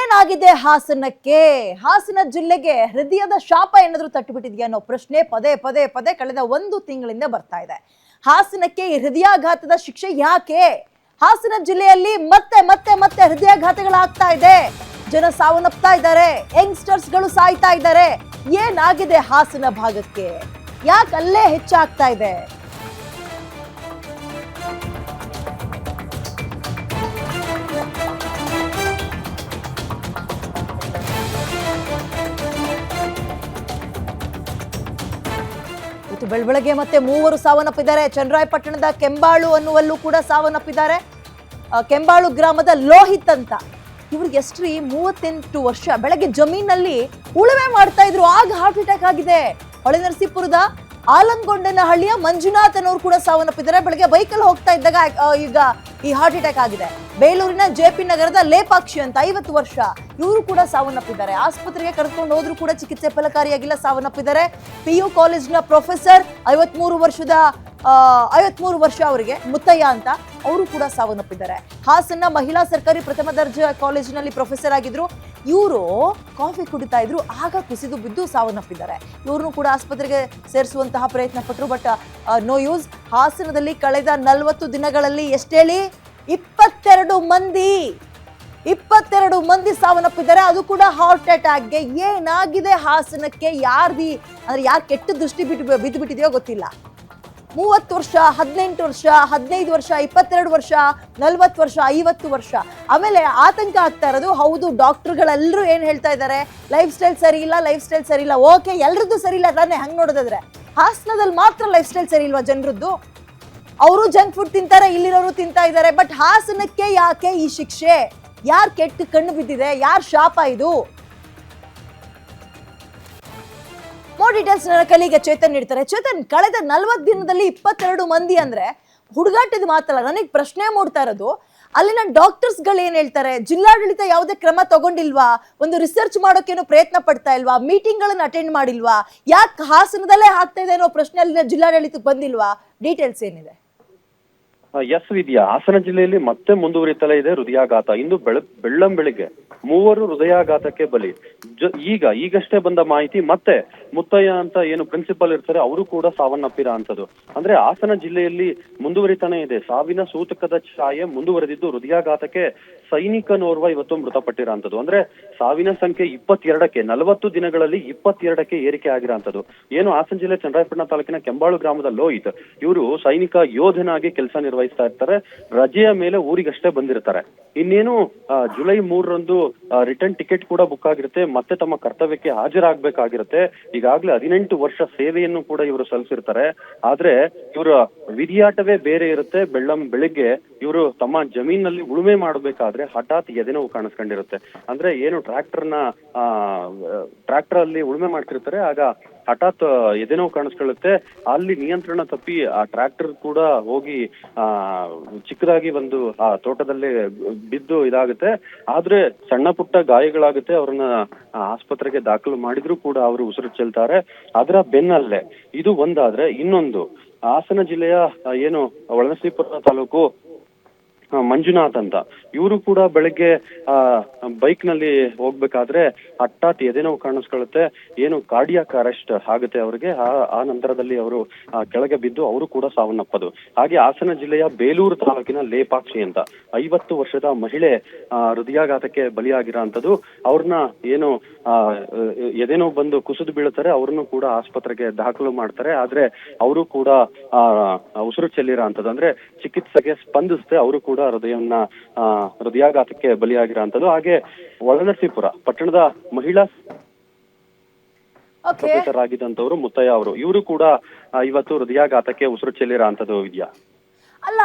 ಏನಾಗಿದೆ ಹಾಸನಕ್ಕೆ? ಹಾಸನ ಜಿಲ್ಲೆಗೆ ಹೃದಯದ ಶಾಪ ಏನಾದ್ರೂ ತಟ್ಟುಬಿಟ್ಟಿದ್ಯಾ ಅನ್ನೋ ಪ್ರಶ್ನೆ ಪದೇ ಪದೇ ಪದೇ ಕಳೆದ 1 ತಿಂಗಳಿಂದ ಬರ್ತಾ ಇದೆ. ಹಾಸನಕ್ಕೆ ಹೃದಯಾಘಾತದ ಶಿಕ್ಷೆ ಯಾಕೆ? ಹಾಸನ ಜಿಲ್ಲೆಯಲ್ಲಿ ಮತ್ತೆ ಮತ್ತೆ ಮತ್ತೆ ಹೃದಯಾಘಾತಗಳಾಗ್ತಾ ಇದೆ, ಜನ ಸಾವನ್ನಪ್ತಾ ಇದ್ದಾರೆ, ಯಂಗ್ಸ್ಟರ್ಸ್ಗಳು ಸಾಯ್ತಾ ಇದ್ದಾರೆ. ಏನಾಗಿದೆ ಹಾಸನ ಭಾಗಕ್ಕೆ? ಯಾಕೆ ಅಲ್ಲೇ ಹೆಚ್ಚಾಗ್ತಾ ಇದೆ? ಬೆಳಬೆಳಗ್ಗೆ ಮತ್ತೆ 3 ಸಾವನ್ನಪ್ಪಿದ್ದಾರೆ. ಚನ್ನರಾಯಪಟ್ಟಣದ ಕೆಂಬಾಳು ಅನ್ನುವಲ್ಲೂ ಕೂಡ ಸಾವನ್ನಪ್ಪಿದ್ದಾರೆ. ಕೆಂಬಾಳು ಗ್ರಾಮದ ಲೋಹಿತ್ ಅಂತ, ಇವ್ರಿಗೆ ಎಷ್ಟ್ರಿ 38 ವರ್ಷ. ಬೆಳಗ್ಗೆ ಜಮೀನಲ್ಲಿ ಉಳುಮೆ ಮಾಡ್ತಾ ಇದ್ರು, ಆಗ ಹಾರ್ಟ್ ಅಟ್ಯಾಕ್ ಆಗಿದೆ. ಹೊಳೆನರಸೀಪುರದ ಆಲಂಗೊಂಡನಹಳ್ಳಿಯ ಮಂಜುನಾಥ್ ಅನ್ನೋರು ಕೂಡ ಸಾವನ್ನಪ್ಪಿದ್ದಾರೆ. ಬೆಳಗ್ಗೆ ಬೈಕಲ್ಲಿ ಹೋಗ್ತಾ ಇದ್ದಾಗ ಈಗ ಈ ಹಾರ್ಟ್ ಅಟ್ಯಾಕ್ ಆಗಿದೆ. ಬೇಲೂರಿನ ಜೆಪಿ ನಗರದ ಲೇಪಾಕ್ಷಿ ಅಂತ 50 ವರ್ಷ, ಇವರು ಕೂಡ ಸಾವನ್ನಪ್ಪಿದ್ದಾರೆ. ಆಸ್ಪತ್ರೆಗೆ ಕರೆದುಕೊಂಡು ಹೋದ್ರು ಕೂಡ ಚಿಕಿತ್ಸೆ ಫಲಕಾರಿಯಾಗಿಲ್ಲ, ಸಾವನ್ನಪ್ಪಿದ್ದಾರೆ. PU ಕಾಲೇಜ್ನ ಪ್ರೊಫೆಸರ್ 53 ವರ್ಷ ಅವರಿಗೆ, ಮುತ್ತಯ್ಯ ಅಂತ, ಅವರು ಕೂಡ ಸಾವನ್ನಪ್ಪಿದ್ದಾರೆ. ಹಾಸನ ಮಹಿಳಾ ಸರ್ಕಾರಿ ಪ್ರಥಮ ದರ್ಜೆ ಕಾಲೇಜಿನಲ್ಲಿ ಪ್ರೊಫೆಸರ್ ಆಗಿದ್ರು. ಇವರು ಕಾಫಿ ಕುಡಿತಾ ಇದ್ರು, ಆಗ ಕುಸಿದು ಬಿದ್ದು ಸಾವನ್ನಪ್ಪಿದ್ದಾರೆ. ಇವ್ರನ್ನು ಕೂಡ ಆಸ್ಪತ್ರೆಗೆ ಸೇರಿಸುವಂತಹ ಪ್ರಯತ್ನ ಪಟ್ಟರು, ಬಟ್ ನೋ ಯೂಸ್. ಹಾಸನದಲ್ಲಿ ಕಳೆದ 40 ದಿನಗಳಲ್ಲಿ ಎಷ್ಟೇಳಿ 22 ಮಂದಿ ಸಾವನ್ನಪ್ಪಿದ್ದಾರೆ, ಅದು ಕೂಡ ಹಾರ್ಟ್ ಅಟ್ಯಾಕ್ಗೆ. ಏನಾಗಿದೆ ಹಾಸನಕ್ಕೆ? ಯಾರು ಕೆಟ್ಟ ದೃಷ್ಟಿ ಬಿದ್ದು ಬಿಟ್ಟಿದೆಯೋ ಗೊತ್ತಿಲ್ಲ. 30 ವರ್ಷ, 18 ವರ್ಷ, 15 ವರ್ಷ, 22 ವರ್ಷ, 40 ವರ್ಷ, 50 ವರ್ಷ. ಆಮೇಲೆ ಆತಂಕ ಆಗ್ತಾ ಇರೋದು, ಹೌದು ಡಾಕ್ಟರ್ಗಳೆಲ್ಲರೂ ಏನ್ ಹೇಳ್ತಾ ಇದ್ದಾರೆ, ಲೈಫ್ ಸ್ಟೈಲ್ ಸರಿ ಇಲ್ಲ. ಓಕೆ, ಎಲ್ರದ್ದು ಸರಿ ಇಲ್ಲ ತಾನೆ? ಹಂಗ್ ನೋಡೋದಾದ್ರೆ ಹಾಸನದಲ್ಲಿ ಮಾತ್ರ ಲೈಫ್ ಸ್ಟೈಲ್ ಸರಿ ಇಲ್ವಾ ಜನರದ್ದು? ಅವರು ಜಂಕ್ ಫುಡ್ ತಿಂತಾರೆ, ಇಲ್ಲಿರೋರು ತಿಂತಾ ಇದ್ದಾರೆ. ಬಟ್ ಹಾಸನಕ್ಕೆ ಯಾಕೆ ಈ ಶಿಕ್ಷೆ? ಯಾರ್ ಕೆಟ್ಟ ಕಣ್ಣು ಬಿದ್ದಿದೆ? ಯಾರ್ ಶಾಪ ಇದು? ಮೋರ್ ಡೀಟೇಲ್ಸ್ ನನ್ನ ಕಲಿಗೆ ಚೇತನ್ ನೀಡ್ತಾರೆ. ಚೇತನ್, ಕಳೆದ 40 ದಿನದಲ್ಲಿ 22 ಮಂದಿ ಅಂದ್ರೆ ಹುಡುಗಾಟದ ಮಾತಲ್ಲ. ನನಗೆ ಪ್ರಶ್ನೆ ಮೂಡ್ತಾ ಇರೋದು, ಅಲ್ಲಿನ ಡಾಕ್ಟರ್ಸ್ ಗಳು ಏನ್ ಹೇಳ್ತಾರೆ? ಜಿಲ್ಲಾಡಳಿತ ಯಾವುದೇ ಕ್ರಮ ತಗೊಂಡಿಲ್ವಾ? ಒಂದು ರಿಸರ್ಚ್ ಮಾಡೋಕೇನು ಪ್ರಯತ್ನ ಪಡ್ತಾ ಇಲ್ವಾ? ಮೀಟಿಂಗ್ ಗಳನ್ನ ಅಟೆಂಡ್ ಮಾಡಿಲ್ವಾ? ಯಾಕೆ ಹಾಸನದಲ್ಲೇ ಆಗ್ತಾ ಇದೆ ಅನ್ನೋ ಪ್ರಶ್ನೆ ಅಲ್ಲಿನ ಜಿಲ್ಲಾಡಳಿತಕ್ಕೆ ಬಂದಿಲ್ವಾ? ಡೀಟೇಲ್ಸ್ ಏನಿದೆ? ಎಸ್ ವಿದ್ಯಾ, ಹಾಸನ ಜಿಲ್ಲೆಯಲ್ಲಿ ಮತ್ತೆ ಮುಂದುವರಿತಲೇ ಇದೆ ಹೃದಯಾಘಾತ. ಇಂದು ಬೆಳ್ಳಂಬೆಳಿಗ್ಗೆ 3 ಹೃದಯಾಘಾತಕ್ಕೆ ಬಲಿ. ಈಗಷ್ಟೇ ಬಂದ ಮಾಹಿತಿ, ಮತ್ತೆ ಮುತ್ತಯ್ಯ ಅಂತ ಏನು ಪ್ರಿನ್ಸಿಪಲ್ ಇರ್ತಾರೆ ಅವರು ಕೂಡ ಸಾವನ್ನಪ್ಪಿರೋ ಅಂತದ್ದು. ಅಂದ್ರೆ ಹಾಸನ ಜಿಲ್ಲೆಯಲ್ಲಿ ಮುಂದುವರಿತಾನೆ ಇದೆ. ಸಾವಿನ ಸೂತಕದ ಛಾಯೆ ಮುಂದುವರೆದಿದ್ದು, ಹೃದಯಾಘಾತಕ್ಕೆ ಸೈನಿಕನೋರ್ವ ಇವತ್ತು ಮೃತಪಟ್ಟಿರೋ ಅಂತದ್ದು. ಅಂದ್ರೆ ಸಾವಿನ ಸಂಖ್ಯೆ 22ಕ್ಕೆ 40 ದಿನಗಳಲ್ಲಿ 22ಕ್ಕೆ ಏರಿಕೆ ಆಗಿರೋಂಥದ್ದು. ಏನು ಹಾಸನ ಜಿಲ್ಲೆ ಚನ್ನರಾಯಪಟ್ಟಣ ತಾಲೂಕಿನ ಕೆಂಬಾಳು ಗ್ರಾಮದ ಲೋಹಿತ್, ಇವರು ಸೈನಿಕ ಯೋಧನಾಗಿ ಕೆಲಸ ನಿರ್ವಹಿಸ್ತಾ ಇರ್ತಾರೆ. ರಜೆಯ ಮೇಲೆ ಊರಿಗಷ್ಟೇ ಬಂದಿರ್ತಾರೆ. ಇನ್ನೇನು ಜುಲೈ 3ರಂದು ರಿಟರ್ನ್ ಟಿಕೆಟ್ ಕೂಡ ಬುಕ್ ಆಗಿರುತ್ತೆ, ಮತ್ತೆ ತಮ್ಮ ಕರ್ತವ್ಯಕ್ಕೆ ಹಾಜರಾಗಬೇಕಾಗಿರುತ್ತೆ. ಈಗಾಗಲೇ 18 ವರ್ಷ ಸೇವೆಯನ್ನು ಕೂಡ ಇವರು ಸಲ್ಲಿಸಿರ್ತಾರೆ. ಆದ್ರೆ ಇವರ ವಿಧಿಯಾಟವೇ ಬೇರೆ ಇರುತ್ತೆ. ಬೆಳಿಗ್ಗೆ ಇವರು ತಮ್ಮ ಜಮೀನಲ್ಲಿ ಉಳುಮೆ ಮಾಡಬೇಕಾದ್ರೆ ಹಠಾತ್ ಎದೆನೋವು ಕಾಣಿಸ್ಕೊಂಡಿರುತ್ತೆ. ಅಂದ್ರೆ ಏನು ಟ್ರ್ಯಾಕ್ಟರ್ ಅಲ್ಲಿ ಉಳುಮೆ ಮಾಡ್ತಿರ್ತಾರೆ, ಆಗ ಹಠಾತ್ ಎದೆನೋವು ಕಾಣಿಸ್ಕೊಳ್ಳುತ್ತೆ. ಅಲ್ಲಿ ನಿಯಂತ್ರಣ ತಪ್ಪಿ ಆ ಟ್ರ್ಯಾಕ್ಟರ್ ಕೂಡ ಹೋಗಿ ಚಿಕ್ಕದಾಗಿ ಒಂದು ಆ ತೋಟದಲ್ಲೇ ಬಿದ್ದು ಇದಾಗುತ್ತೆ. ಆದ್ರೆ ಸಣ್ಣ ಪುಟ್ಟ ಗಾಯಗಳಾಗುತ್ತೆ. ಅವ್ರನ್ನ ಆಸ್ಪತ್ರೆಗೆ ದಾಖಲು ಮಾಡಿದ್ರು ಕೂಡ ಅವರು ಉಸಿರು ಚೆಲ್ತಾರೆ. ಅದರ ಬೆನ್ನಲ್ಲೇ ಇದು ಒಂದಾದ್ರೆ, ಇನ್ನೊಂದು ಹಾಸನ ಜಿಲ್ಲೆಯ ಏನು ಹೊಳೆನರಸೀಪುರ ತಾಲೂಕು ಮಂಜುನಾಥ್ ಅಂತ, ಇವರು ಕೂಡ ಬೆಳಗ್ಗೆ ಬೈಕ್ ನಲ್ಲಿ ಹೋಗ್ಬೇಕಾದ್ರೆ ಹಠಾತ್ ಎದೆನೋವು ಕಾಣಿಸ್ಕೊಳ್ಳುತ್ತೆ. ಏನು ಕಾರ್ಡಿಯಾಕ್ ಅರೆಸ್ಟ್ ಆಗುತ್ತೆ ಅವರಿಗೆ. ಆ ನಂತರದಲ್ಲಿ ಅವರು ಕೆಳಗೆ ಬಿದ್ದು ಅವರು ಕೂಡ ಸಾವನ್ನಪ್ಪದು. ಹಾಗೆ ಹಾಸನ ಜಿಲ್ಲೆಯ ಬೇಲೂರು ತಾಲೂಕಿನ ಲೇಪಾಕ್ಷಿ ಅಂತ 50 ವರ್ಷದ ಮಹಿಳೆ ಹೃದಯಾಘಾತಕ್ಕೆ ಬಲಿಯಾಗಿರೋ ಅಂತದ್ದು. ಅವ್ರನ್ನ ಏನು ಎದೆನೋವು ಬಂದು ಕುಸಿದು ಬೀಳುತ್ತಾರೆ, ಅವ್ರನ್ನು ಕೂಡ ಆಸ್ಪತ್ರೆಗೆ ದಾಖಲು ಮಾಡ್ತಾರೆ. ಆದ್ರೆ ಅವರು ಕೂಡ ಉಸಿರು ಚೆಲ್ಲಿರೋ ಅಂತದ್ದು. ಅಂದ್ರೆ ಚಿಕಿತ್ಸೆಗೆ ಸ್ಪಂದಿಸದೆ ಅವರು ಕೂಡ ಹೃದಯಾಘಾತಕ್ಕೆ ಬಲಿಯಾಗಿರೋ ಅಂತದ್ದು. ಹಾಗೆ ಹೊಳೆನರಸೀಪುರ ಪಟ್ಟಣದ ಮಹಿಳಾ ಪ್ರೊಫೆಸರ್ ಆಗಿದ್ದಂತವ್ರು ಮುತ್ತಯ್ಯ ಅವರು, ಇವರು ಕೂಡ ಇವತ್ತು ಹೃದಯಾಘಾತಕ್ಕೆ ಉಸಿರು ಚೆಲ್ಲಿರೋ ಅಂತದ್ದು. ವಿದ್ಯಾ, ಅಲ್ಲ,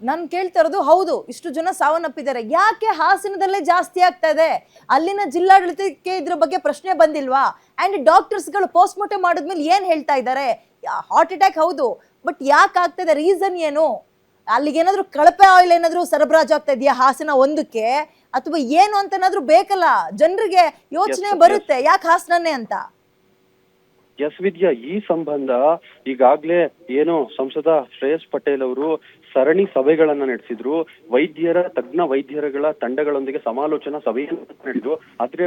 ನಾನು ಕೇಳ್ತಾ ಇರೋದು, ಹೌದು ಇಷ್ಟು ಜನ ಸಾವನ್ನಪ್ಪಿದ್ದಾರೆ, ಯಾಕೆ ಹಾಸನದಲ್ಲೇ ಜಾಸ್ತಿ ಆಗ್ತಾ ಇದೆ? ಅಲ್ಲಿನ ಜಿಲ್ಲಾಡಳಿತಕ್ಕೆ ಇದ್ರ ಬಗ್ಗೆ ಪ್ರಶ್ನೆ ಬಂದಿಲ್ವಾ? ಅಂಡ್ ಡಾಕ್ಟರ್ಸ್ಗಳು ಪೋಸ್ಟ್ ಮಾರ್ಟಮ್ ಮಾಡಿದ್ಮೇಲೆ ಏನ್ ಹೇಳ್ತಾ ಇದ್ದಾರೆ? ಹಾರ್ಟ್ ಅಟ್ಯಾಕ್ ಹೌದು, ಬಟ್ ಯಾಕೆ ಆಗ್ತಾ ಇದೆ? ರೀಸನ್ ಏನು? ಅಲ್ಲಿಗೆ ಏನಾದ್ರು ಕಳಪೆ ಆಯಿಲ್ ಏನಾದ್ರು ಸರಬರಾಜು ಆಗ್ತಾ ಇದೆಯಾ ಹಾಸನ ಒಂದಕ್ಕೆ, ಅಥವಾ ಏನು ಅಂತ ಏನಾದ್ರು ಬೇಕಲ್ಲ? ಜನರಿಗೆ ಯೋಚನೆ ಬರುತ್ತೆ, ಯಾಕೆ ಹಾಸನನೇ ಅಂತ. ಎಸ್ ವಿದ್ಯಾ, ಈ ಸಂಬಂಧ ಈಗಾಗ್ಲೇ ಏನು ಸಂಸದ ಶ್ರೇಯಸ್ ಪಟೇಲ್ ಅವರು ಸರಣಿ ಸಭೆಗಳನ್ನ ನಡೆಸಿದ್ರು, ತಜ್ಞ ವೈದ್ಯರುಗಳ ತಂಡಗಳೊಂದಿಗೆ ಸಮಾಲೋಚನಾ ಸಭೆಯನ್ನು ನಡೆಸಿದ್ರು. ಆದ್ರೆ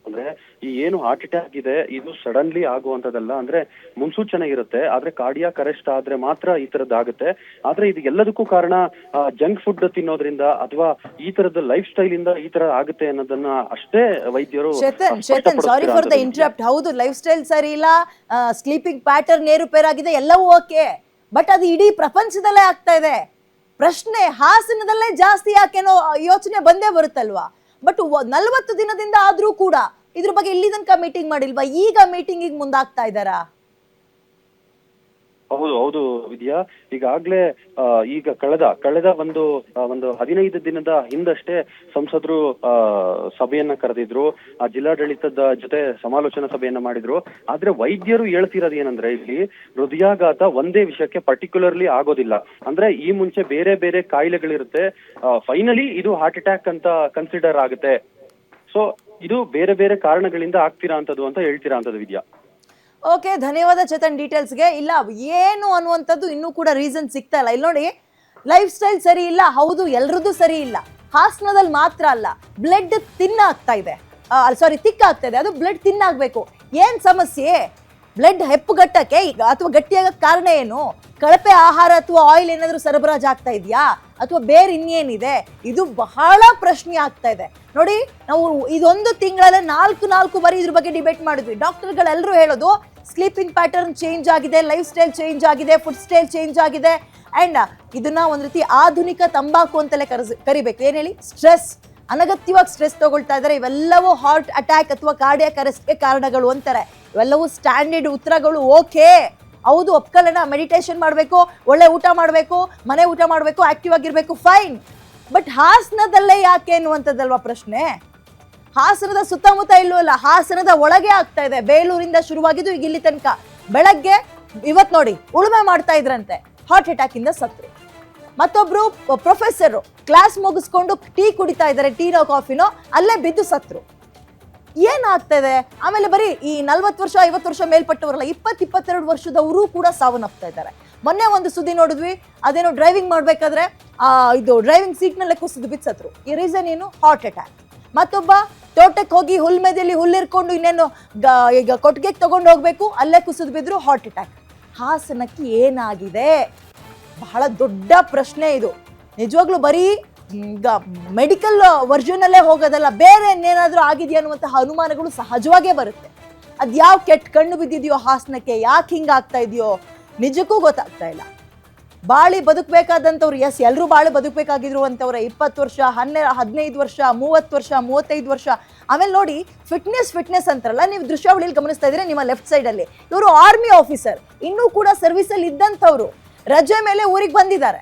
ಅಂದ್ರೆ ಈ ಏನು ಹಾರ್ಟ್ ಅಟ್ಯಾಕ್ ಇದೆ ಇದು ಸಡನ್ಲಿ ಆಗುವಂತದಲ್ಲ, ಅಂದ್ರೆ ಮುನ್ಸೂಚನೆ ಇರುತ್ತೆ. ಆದ್ರೆ ಕಾರ್ಡಿಯಾಕ್ ಅರೆಸ್ಟ್ ಆದ್ರೆ ಮಾತ್ರ ಈ ತರದ್ದಾಗುತ್ತೆ. ಆದ್ರೆ ಇದು ಎಲ್ಲದಕ್ಕೂ ಕಾರಣ ಜಂಕ್ ಫುಡ್ ತಿನ್ನೋದ್ರಿಂದ ಅಥವಾ ಈ ತರದ ಲೈಫ್ ಸ್ಟೈಲ್ ಇಂದ ಈ ತರ ಆಗುತ್ತೆ ಅನ್ನೋದನ್ನ ಅಷ್ಟೇ ವೈದ್ಯರು. Chetan, sorry for the interrupt. ಹೌದು, ಲೈಫ್ ಸ್ಟೈಲ್ ಸರಿ ಇಲ್ಲ, ಸ್ಲೀಪಿಂಗ್ ಪ್ಯಾಟರ್ನ್ ಏರುಪೇರಾಗಿದೆ, ಎಲ್ಲವೂ ಓಕೆ. ಬಟ್ ಅದು ಇಡೀ ಪ್ರಪಂಚದಲ್ಲೇ ಆಗ್ತಾ ಇದೆ. ಪ್ರಶ್ನೆ ಹಾಸನದಲ್ಲೇ ಜಾಸ್ತಿ ಯಾಕೇನೋ ಯೋಚನೆ ಬಂದೇ ಬರುತ್ತಲ್ವಾ? ಬಟ್ 40 ದಿನದಿಂದ ಆದ್ರೂ ಕೂಡ ಇದ್ರ ಬಗ್ಗೆ ಇಲ್ಲಿ ತನಕ ಮೀಟಿಂಗ್ ಮಾಡಿಲ್ವಾ? ಈಗ ಮೀಟಿಂಗ್ ಮುಂದಾಗ್ತಾ ಇದ್ದಾರಾ? ಹೌದು ವಿದ್ಯಾ, ಈಗಾಗ್ಲೇ ಈಗ ಕಳೆದ ಒಂದು 15 ದಿನದ ಹಿಂದಷ್ಟೇ ಸಂಸದರು ಸಭೆಯನ್ನ ಕರೆದಿದ್ರು, ಜಿಲ್ಲಾಡಳಿತದ ಜೊತೆ ಸಮಾಲೋಚನಾ ಸಭೆಯನ್ನ ಮಾಡಿದ್ರು. ಆದ್ರೆ ವೈದ್ಯರು ಹೇಳ್ತಿರೋದು ಏನಂದ್ರೆ, ಇಲ್ಲಿ ಹೃದಯಾಘಾತ ಒಂದೇ ವಿಷಯಕ್ಕೆ ಪರ್ಟಿಕ್ಯುಲರ್ಲಿ ಆಗೋದಿಲ್ಲ. ಅಂದ್ರೆ ಈ ಮುಂಚೆ ಬೇರೆ ಬೇರೆ ಕಾಯಿಲೆಗಳಿರುತ್ತೆ, ಫೈನಲಿ ಇದು ಹಾರ್ಟ್ ಅಟ್ಯಾಕ್ ಅಂತ ಕನ್ಸಿಡರ್ ಆಗುತ್ತೆ. ಸೊ ಇದು ಬೇರೆ ಬೇರೆ ಕಾರಣಗಳಿಂದ ಆಗ್ತಿರಾ ಅಂತದ್ದು ಅಂತ ಹೇಳ್ತೀರಾ ಅಂತದ್ದು ವಿದ್ಯಾ. ಓಕೆ, ಧನ್ಯವಾದ ಚೇತನ್ ಡೀಟೇಲ್ಸ್ಗೆ. ಇಲ್ಲ ಏನು ಅನ್ನುವಂಥದ್ದು ಇನ್ನೂ ಕೂಡ ರೀಸನ್ ಸಿಗ್ತಾ ಇಲ್ಲ. ಇಲ್ಲಿ ನೋಡಿ, ಲೈಫ್ ಸ್ಟೈಲ್ ಸರಿ ಇಲ್ಲ, ಹೌದು ಎಲ್ರದ್ದು ಸರಿ ಇಲ್ಲ. ಹಾಸನದಲ್ಲಿ ಮಾತ್ರ ಅಲ್ಲ, ಬ್ಲಡ್ ತಿನ್ನಾಗ್ತಾ ಇದೆ, ತಿಕ್ಕಾಗ್ತಾ ಇದೆ. ಅದು ಬ್ಲಡ್ ತಿನ್ನಾಗಬೇಕು. ಏನ್ ಸಮಸ್ಯೆ? ಬ್ಲಡ್ ಹೆಪ್ಪುಗಟ್ಟಕ್ಕೆ ಈಗ ಅಥವಾ ಗಟ್ಟಿಯಾಗಕ್ಕೆ ಕಾರಣ ಏನು? ಕಳಪೆ ಆಹಾರ ಅಥವಾ ಆಯಿಲ್ ಏನಾದರೂ ಸರಬರಾಜು ಆಗ್ತಾ ಇದೆಯಾ ಅಥವಾ ಬೇರೆ ಇನ್ನೇನಿದೆ? ಇದು ಬಹಳ ಪ್ರಶ್ನೆ ಆಗ್ತಾ ಇದೆ. ನೋಡಿ, ನಾವು ಇದೊಂದು ತಿಂಗಳಲ್ಲಿ 4 ಬಾರಿ ಇದ್ರ ಬಗ್ಗೆ ಡಿಬೇಟ್ ಮಾಡಿದ್ವಿ. ಡಾಕ್ಟರ್ಗಳೆಲ್ಲರೂ ಹೇಳೋದು ಸ್ಲೀಪಿಂಗ್ ಪ್ಯಾಟರ್ನ್ ಚೇಂಜ್ ಆಗಿದೆ, ಲೈಫ್ ಸ್ಟೈಲ್ ಚೇಂಜ್ ಆಗಿದೆ, ಫುಡ್ ಸ್ಟೈಲ್ ಚೇಂಜ್ ಆಗಿದೆ. ಅಂಡ್ ಇದನ್ನ ಒಂದ್ ರೀತಿ ಆಧುನಿಕ ತಂಬಾಕು ಅಂತಲೇ ಕರಿಬೇಕು. ಏನ್ ಹೇಳಿ? ಸ್ಟ್ರೆಸ್, ಅನಗತ್ಯವಾಗಿ ಸ್ಟ್ರೆಸ್ ತಗೊಳ್ತಾ ಇದ್ದಾರೆ. ಇವೆಲ್ಲವೂ ಹಾರ್ಟ್ ಅಟ್ಯಾಕ್ ಅಥವಾ ಕಾರ್ಡಿಯಾಕ್ ಅರೆಸ್ಟ್ಗೆ ಕಾರಣಗಳು ಅಂತಾರೆ. ಇವೆಲ್ಲವೂ ಸ್ಟ್ಯಾಂಡರ್ಡ್ ಉತ್ತರಗಳು. ಓಕೆ, ಹೌದು ಒಪ್ಕೊಳ್ಳೋಣ. ಮೆಡಿಟೇಷನ್ ಮಾಡಬೇಕು, ಒಳ್ಳೆ ಊಟ ಮಾಡಬೇಕು, ಮನೆ ಊಟ ಮಾಡಬೇಕು, ಆಕ್ಟಿವ್ ಆಗಿರ್ಬೇಕು, ಫೈನ್. ಬಟ್ ಹಾಸನದಲ್ಲೇ ಯಾಕೆ ಅನ್ನುವಂಥದ್ದಲ್ವಾ ಪ್ರಶ್ನೆ? ಹಾಸನದ ಸುತ್ತಮುತ್ತ ಇಲ್ಲವಲ್ಲ, ಹಾಸನದ ಒಳಗೆ ಆಗ್ತಾ ಇದೆ. ಬೇಲೂರಿಂದ ಶುರುವಾಗಿದ್ದು ಈಗ ಇಲ್ಲಿ ತನಕ. ಬೆಳಗ್ಗೆ ಇವತ್ ನೋಡಿ ಉಳುಮೆ ಮಾಡ್ತಾ ಇದ್ರಂತೆ, ಹಾರ್ಟ್ ಅಟ್ಯಾಕ್ ಇಂದ ಸತ್ರು. ಮತ್ತೊಬ್ರು ಪ್ರೊಫೆಸರ್ ಕ್ಲಾಸ್ ಮುಗಿಸ್ಕೊಂಡು ಟೀ ಕುಡಿತಾ ಇದ್ದಾರೆ, ಟೀನೋ ಕಾಫಿನೋ, ಅಲ್ಲೇ ಬಿದ್ದು ಸತ್ರು. ಏನಾಗ್ತಾ ಇದೆ? ಆಮೇಲೆ ಬರೀ ಈ 40 ವರ್ಷ 50 ವರ್ಷ ಮೇಲ್ಪಟ್ಟವರಲ್ಲ, 22 ವರ್ಷದವರು ಕೂಡ ಸಾವನ್ನಪ್ತಾ ಇದ್ದಾರೆ. ಮೊನ್ನೆ ಒಂದು ಸುದ್ದಿ ನೋಡಿದ್ವಿ, ಅದೇನೋ ಡ್ರೈವಿಂಗ್ ಮಾಡ್ಬೇಕಾದ್ರೆ ಇದು ಡ್ರೈವಿಂಗ್ ಸೀಟ್ ನಲ್ಲೇ ಕುಸಿದು ಬಿದ್ದು ಸತ್ರು. ಈ ರೀಸನ್ ಏನು? Heart attack. ಮತ್ತೊಬ್ಬ ತೋಟಕ್ಕೆ ಹೋಗಿ ಹುಲ್ಮೆದಲ್ಲಿ ಹುಲ್ಲಿರ್ಕೊಂಡು ಇನ್ನೇನು ಈಗ ಕೊಟ್ಟಿಗೆ ತಗೊಂಡು ಹೋಗ್ಬೇಕು, ಅಲ್ಲೇ ಕುಸಿದು ಬಿದ್ರು, ಹಾರ್ಟ್ ಅಟ್ಯಾಕ್. ಹಾಸನಕ್ಕೆ ಏನಾಗಿದೆ? ಬಹಳ ದೊಡ್ಡ ಪ್ರಶ್ನೆ ಇದು. ನಿಜವಾಗ್ಲೂ ಬರೀ ಈಗ ಮೆಡಿಕಲ್ ವರ್ಜನ್ ಅಲ್ಲೇ ಹೋಗೋದಲ್ಲ, ಬೇರೆ ಏನೇನಾದ್ರೂ ಆಗಿದೆಯಾ ಅನ್ನುವಂತಹ ಅನುಮಾನಗಳು ಸಹಜವಾಗೇ ಬರುತ್ತೆ. ಅದ್ ಯಾವ ಕೆಟ್ಟ ಕಣ್ಣು ಬಿದ್ದಿದೆಯೋ ಹಾಸನಕ್ಕೆ, ಯಾಕೆ ಹಿಂಗಾಗ್ತಾ ಇದೆಯೋ ನಿಜಕ್ಕೂ ಗೊತ್ತಾಗ್ತಾ ಇಲ್ಲ. ಬಾಳಿ ಬದುಕಬೇಕಾದಂಥವ್ರು, ಎಲ್ಲರೂ ಬಾಳಿ ಬದುಕಬೇಕಾಗಿದ್ರು ಅಂತವ್ರೆ. 20 ವರ್ಷ, 15 ವರ್ಷ, 30 ವರ್ಷ, 35 ವರ್ಷ. ಆಮೇಲೆ ನೋಡಿ, ಫಿಟ್ನೆಸ್ ಅಂತಾರಲ್ಲ, ನೀವು ದೃಶ್ಯಾವಳಿಯಲ್ಲಿ ಗಮನಿಸ್ತಾ ಇದ್ರೆ ನಿಮ್ಮ ಲೆಫ್ಟ್ ಸೈಡ್ ಅಲ್ಲಿ ಇವರು ಆರ್ಮಿ ಆಫೀಸರ್, ಇನ್ನೂ ಕೂಡ ಸರ್ವಿಸ್ ಅಲ್ಲಿ ಇದ್ದಂಥವ್ರು ರಜೆ ಮೇಲೆ ಊರಿಗೆ ಬಂದಿದ್ದಾರೆ.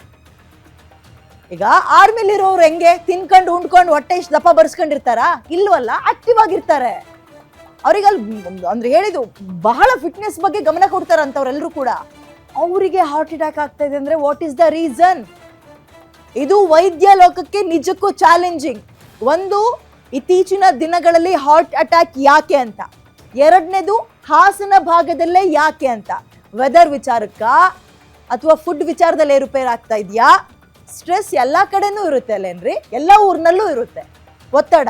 ಈಗ ಆರ್ಮಿಲಿ ಇರೋರು ಹೆಂಗೆ ತಿನ್ಕೊಂಡು ಉಂಡ್ಕೊಂಡು ಹೊಟ್ಟೆ ಇಷ್ಟು ದಪ್ಪ ಬರ್ಸ್ಕೊಂಡಿರ್ತಾರ? ಇಲ್ವಲ್ಲ, ಆಕ್ಟಿವ್ ಆಗಿರ್ತಾರೆ. ಅವ್ರಿಗಲ್ಲಿ ಅಂದ್ರೆ ಹೇಳಿದ್ದು ಬಹಳ ಫಿಟ್ನೆಸ್ ಬಗ್ಗೆ ಗಮನ ಕೊಡ್ತಾರ ಅಂತವ್ರೆಲ್ಲರೂ ಕೂಡ. ಅವರಿಗೆ ಹಾರ್ಟ್ ಅಟ್ಯಾಕ್ ಆಗ್ತಾ ಇದೆ ಅಂದ್ರೆ ವಾಟ್ ಇಸ್ ದ ರೀಸನ್? ಇದು ವೈದ್ಯ ಲೋಕಕ್ಕೆ ನಿಜಕ್ಕೂ ಚಾಲೆಂಜಿಂಗ್. ಒಂದು, ಇತ್ತೀಚಿನ ದಿನಗಳಲ್ಲಿ ಹಾರ್ಟ್ ಅಟ್ಯಾಕ್ ಯಾಕೆ ಅಂತ. ಎರಡನೇದು, ಹಾಸನ ಭಾಗದಲ್ಲೇ ಯಾಕೆ ಅಂತ. ವೆದರ್ ವಿಚಾರಕ್ಕ ಅಥವಾ ಫುಡ್ ವಿಚಾರದಲ್ಲಿ ಏರುಪೇರು ಆಗ್ತಾ ಇದೆಯಾ? ಸ್ಟ್ರೆಸ್ ಎಲ್ಲಾ ಕಡೆನೂ ಇರುತ್ತೆ ಅಲ್ಲೇನ್ರಿ, ಎಲ್ಲ ಊರಿನಲ್ಲೂ ಇರುತ್ತೆ ಒತ್ತಡ.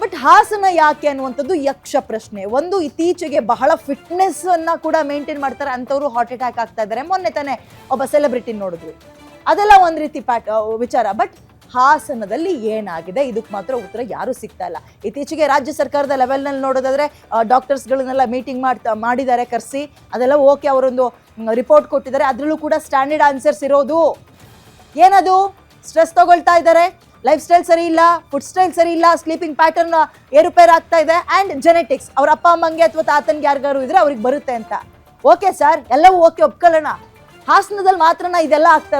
ಬಟ್ ಹಾಸನ ಯಾಕೆ ಅನ್ನುವಂಥದ್ದು ಯಕ್ಷ ಪ್ರಶ್ನೆ. ಒಂದು, ಇತ್ತೀಚೆಗೆ ಬಹಳ ಫಿಟ್ನೆಸ್ ಅನ್ನ ಕೂಡ ಮೇಂಟೈನ್ ಮಾಡ್ತಾರೆ ಅಂಥವ್ರು ಹಾರ್ಟ್ ಅಟ್ಯಾಕ್ ಆಗ್ತಾ ಇದ್ದಾರೆ. ಮೊನ್ನೆ ತಾನೇ ಒಬ್ಬ ಸೆಲೆಬ್ರಿಟಿ ನೋಡಿದ್ವಿ, ಅದೆಲ್ಲ ಒಂದ್ ರೀತಿ ವಿಚಾರ. ಬಟ್ ಹಾಸನದಲ್ಲಿ ಏನಾಗಿದೆ, ಇದಕ್ಕೆ ಮಾತ್ರ ಉತ್ತರ ಯಾರು ಸಿಗ್ತಾ ಇಲ್ಲ. ಇತ್ತೀಚೆಗೆ ರಾಜ್ಯ ಸರ್ಕಾರದ ಲೆವೆಲ್ನಲ್ಲಿ ನೋಡೋದಾದ್ರೆ ಡಾಕ್ಟರ್ಸ್ಗಳನ್ನೆಲ್ಲ ಮೀಟಿಂಗ್ ಮಾಡಿದ್ದಾರೆ ಕರೆಸಿ, ಅದೆಲ್ಲ ಓಕೆ, ಅವರೊಂದು ರಿಪೋರ್ಟ್ ಕೊಟ್ಟಿದ್ದಾರೆ. ಅದರಲ್ಲೂ ಕೂಡ ಸ್ಟ್ಯಾಂಡರ್ಡ್ ಆನ್ಸರ್ಸ್ ಇರೋದು ಏನದು? ಸ್ಟ್ರೆಸ್ ತಗೊಳ್ತಾ ಇದ್ದಾರೆ, ಲೈಫ್ ಸ್ಟೈಲ್ ಸರಿ ಇಲ್ಲ, ಫುಡ್ ಸ್ಟೈಲ್ ಸರಿ ಇಲ್ಲ, ಸ್ಲೀಪಿಂಗ್ ಪ್ಯಾಟರ್ನ್ ಏರುಪೇರು ಆಗ್ತಾ ಇದೆ, ಅಂಡ್ ಜೆನೆಟಿಕ್ಸ್, ಅವ್ರ ಅಪ್ಪ ಅಮ್ಮಂಗೆ ಅಥವಾ ತಾತನ್ಗೆ ಯಾರಿಗಾರು ಇದ್ರೆ ಅವ್ರಿಗೆ ಬರುತ್ತೆ ಅಂತ. ಓಕೆ ಸರ್, ಎಲ್ಲವೂ ಓಕೆ, ಒಪ್ಕೊಳ್ಳೋಣ. ಹಾಸನದಲ್ಲಿ ಮಾತ್ರನ ಇದೆಲ್ಲ ಆಗ್ತಾ